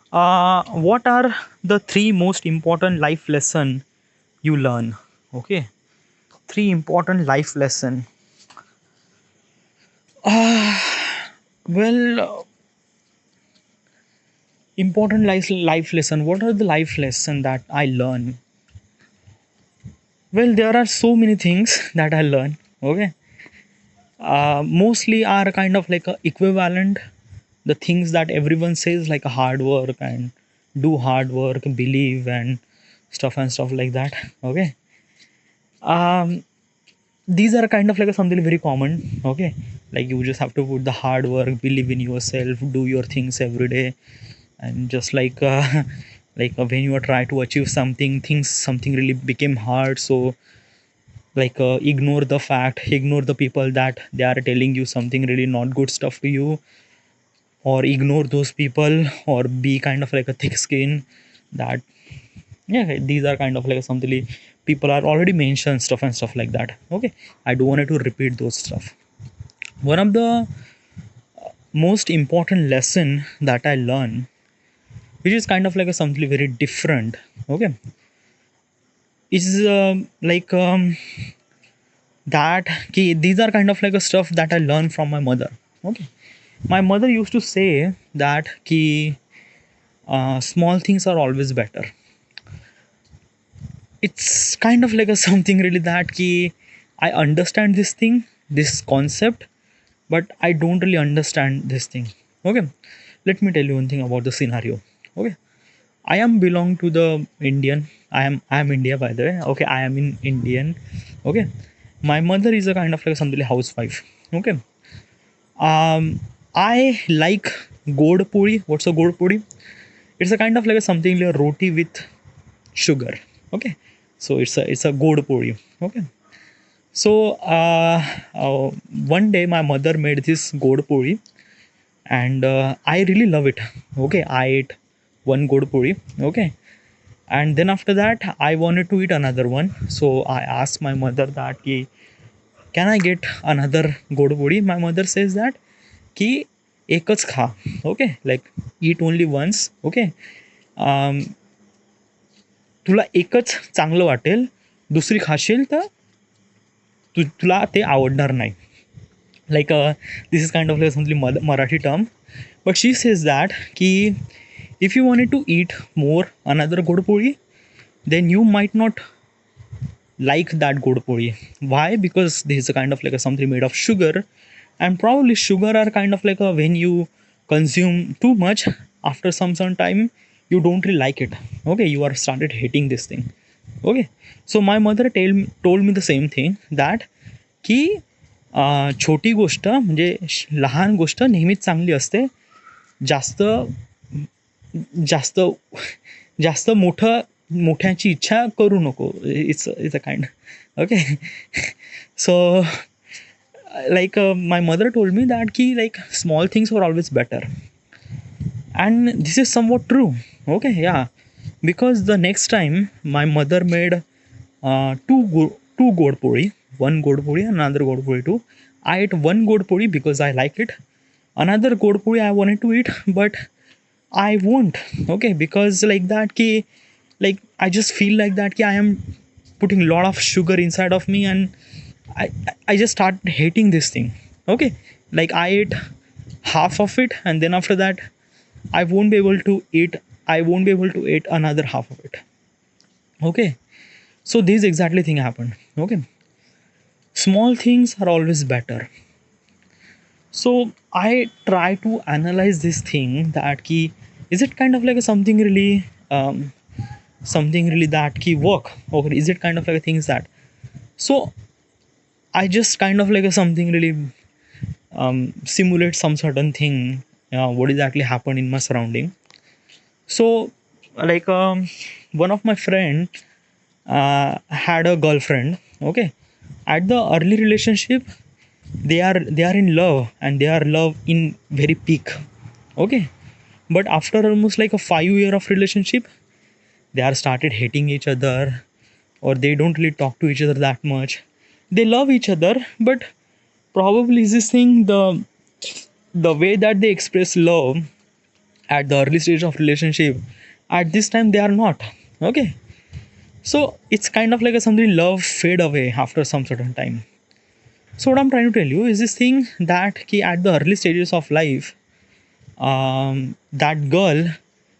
What are the three most important life lesson you learn? Okay, three important life lesson. Well, important life lesson. What are the life lesson that I learn? Well, there are so many things that I learn. Okay, mostly are kind of like a equivalent. The things that everyone says, like a hard work and do hard work, believe and stuff like that. Okay, um, these are kind of like a something very common. Okay, like you just have to put the hard work, believe in yourself, do your things every day, and just like when you are trying to achieve something, things something really became hard. So ignore the fact, ignore the people that they are telling you something really not good stuff to you, or ignore those people, or be kind of like a thick skin. That, yeah, these are kind of like something people are already mentioned stuff and stuff like that. Okay, I don't want to repeat those stuff. One of the most important lesson that I learned, which is kind of like a something very different. Okay, is that these are kind of like a stuff that I learned from my mother. Okay, my mother used to say that small things are always better. It's kind of like a something really that I understand this thing, this concept, but I don't really understand this thing. Okay, let me tell you one thing about the scenario. Okay, I am belong to the Indian. I am India, by the way. Okay, I am in Indian. Okay, my mother is a kind of like something like housewife. Okay, I like gold-puri. What's a gold-puri? It's a kind of like a something like a roti with sugar. Okay, so it's a gold-puri. Okay, so one day my mother made this gold-puri, and I really love it. Okay, I ate one gold-puri. Okay, and then after that I wanted to eat another one. So I asked my mother that can I get another gold-puri? My mother says that की एकच खा. Okay, like eat only once. Okay, um, तुला एकच चांगलं वाटेल, दुसरी खाशील तर तुला ते आवडणार नाही. Like this is kind of like something Marathi term, but she says that ki if you wanted to eat more another godpuri, then you might not like that godpuri. Why? Because this is a kind of like a something made of sugar, and probably sugar are kind of like a when you consume too much, after some time you don't really like it. Okay, you are started hating this thing. Okay, so my mother told me the same thing that की छोटी गोष्ट म्हणजे लहान गोष्ट नेहमीच चांगली असते. जास्त जास्त जास्त मोठ्याची इच्छा करू नको. It's a kind. Okay. So my mother told me that like small things were always better, and this is somewhat true. Okay, yeah, because the next time my mother made two gourd puri, one gourd puri and another gourd puri too. I ate one gourd puri because I like it. Another gourd puri I wanted to eat, but I won't. Okay, because like that like I just feel like that I am putting a lot of sugar inside of me, and I I just start hating this thing. Okay, like I ate half of it, and then after that I won't be able to eat. I won't be able to eat another half of it. Okay, so this exactly thing happened. Okay, small things are always better. So I try to analyze this thing that is it kind of like a something really that work, or is it kind of like a things that. So I just kind of like a something really simulate some certain thing, what exactly happened in my surrounding. So like one of my friend had a girlfriend. Okay, at the early relationship they are in love, and they are love in very peak. Okay, but after almost like a 5 year of relationship, they are started hating each other, or they don't really talk to each other that much. They love each other, but probably is this thing, the way that they express love at the early stage of relationship, at this time they are not. Okay, so it's kind of like a something love fade away after some certain time. So what I'm trying to tell you is this thing that ki at the early stages of life, that girl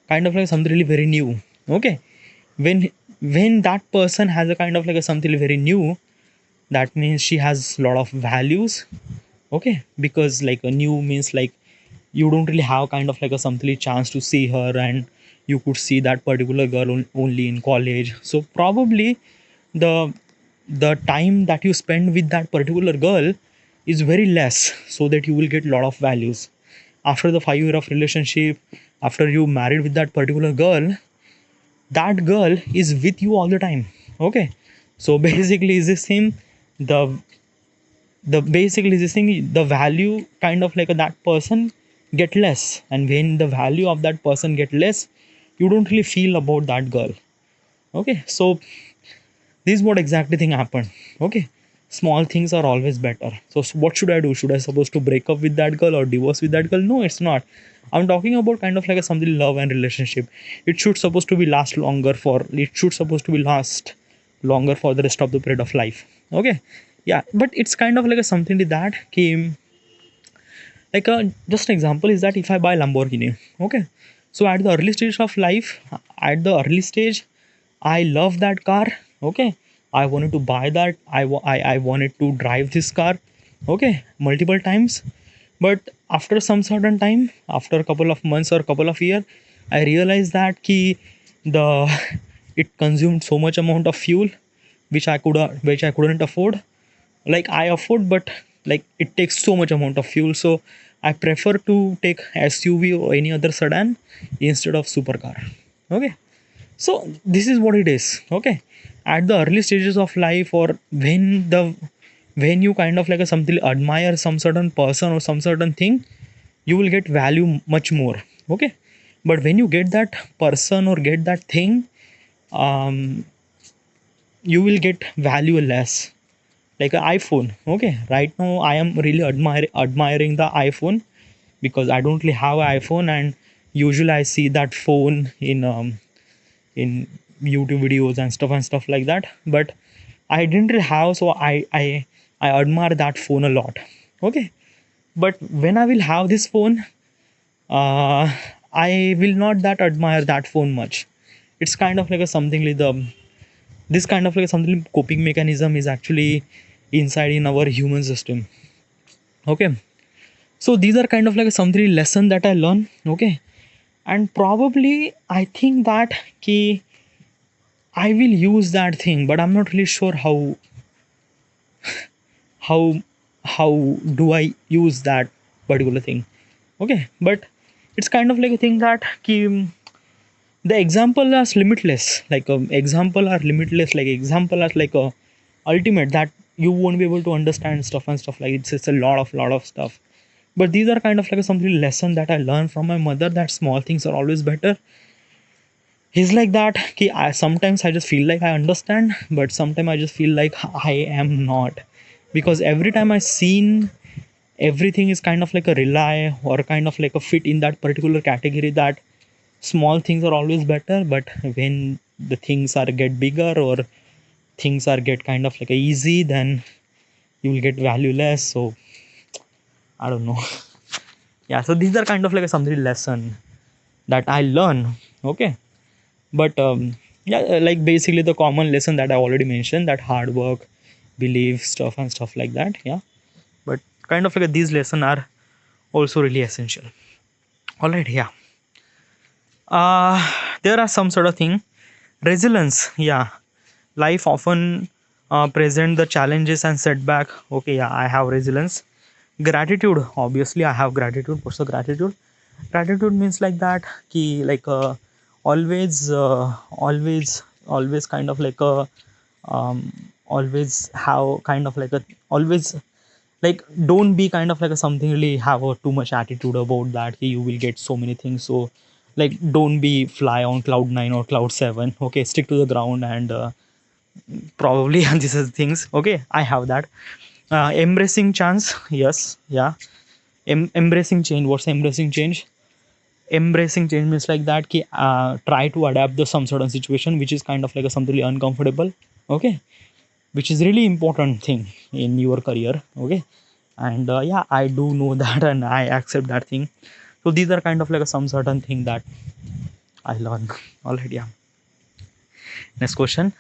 kind of like something really very new. Okay, when that person has a kind of like a something very new, that means she has a lot of values. Okay, because like a new means like you don't really have kind of like a something chance to see her, and you could see that particular girl only in college. So probably the the time that you spend with that particular girl is very less, so that you will get a lot of values after the 5 year of relationship. After you married with that particular girl, that girl is with you all the time. Okay, so basically is this thing, the basically this thing, the value kind of like that person get less, and when the value of that person get less, you don't really feel about that girl. Okay, so this is what exactly thing happened. Okay, small things are always better. So what should I do? Should I supposed to break up with that girl or divorce with that girl? No, it's not. I'm talking about kind of like a something love and relationship. It should supposed to be last longer for, it should supposed to be last longer for the rest of the period of life. Okay, yeah, but it's kind of like a something like that came like a just example is that if I buy Lamborghini. Okay, so at the early stage of life, at the early stage, I love that car. Okay, I wanted to buy that. I wanted to drive this car. Okay, multiple times. But after some certain time, after a couple of months or a couple of years, I realized that the it consumed so much amount of fuel, which I couldn't afford. Like I afford, but like it takes so much amount of fuel. So I prefer to take SUV or any other sedan instead of supercar. Okay, so this is what it is. Okay, at the early stages of life, or when you kind of like a something admire some certain person or some certain thing, you will get value much more. Okay, but when you get that person or get that thing, um, you will get value less. Like an iPhone. Okay, right now I am really admiring the iPhone, because I don't really have an iPhone, and usually I see that phone in YouTube videos and stuff like that. But I didn't really have, so I admire that phone a lot. Okay, but when I will have this phone, uh, I will not that admire that phone much. It's kind of like a something like the this kind of like something coping mechanism is actually inside in our human system. Okay, so these are kind of like something lesson that I learn. Okay, and probably I think that key I will use that thing, but I'm not really sure how how do I use that particular thing. Okay, but it's kind of like a thing that the example is limitless. Like example are limitless. Like example are like a ultimate that you won't be able to understand stuff and stuff like it's a lot of stuff. But these are kind of like something lesson that I learned from my mother, that small things are always better. He's like that sometimes I just feel like I understand, but sometimes I just feel like I am not, because every time I seen everything is kind of like a rely or kind of like a fit in that particular category, that small things are always better. But when the things are get bigger, or things are get kind of like a easy, then you will get value less. So I don't know. Yeah, so these are kind of like a something lesson that I learn. Okay, but yeah, like basically the common lesson that I already mentioned, that hard work, belief stuff and stuff like that. Yeah, but kind of like these lessons are also really essential. All right, yeah. There are some sort of thing. Resilience, yeah. Life often present the challenges and setback. Okay, yeah, I have resilience. Gratitude, obviously I have gratitude. What's the gratitude? Gratitude means like that ki like always kind of like a always have kind of like a always like don't be kind of like a something really have a too much attitude about that ki you will get so many things. So like don't be fly on cloud 9 or cloud 7. Okay, stick to the ground, and probably and this is things. Okay, I have that. Embracing chance, yes, yeah. Embracing change. What's embracing change? embracing change means like that ki, try to adapt the some certain situation which is kind of like a something uncomfortable. Okay, which is really important thing in your career. Okay, and yeah, I do know that and I accept that thing. So these are kind of like a, some certain thing that I learned already. Yeah. Next question.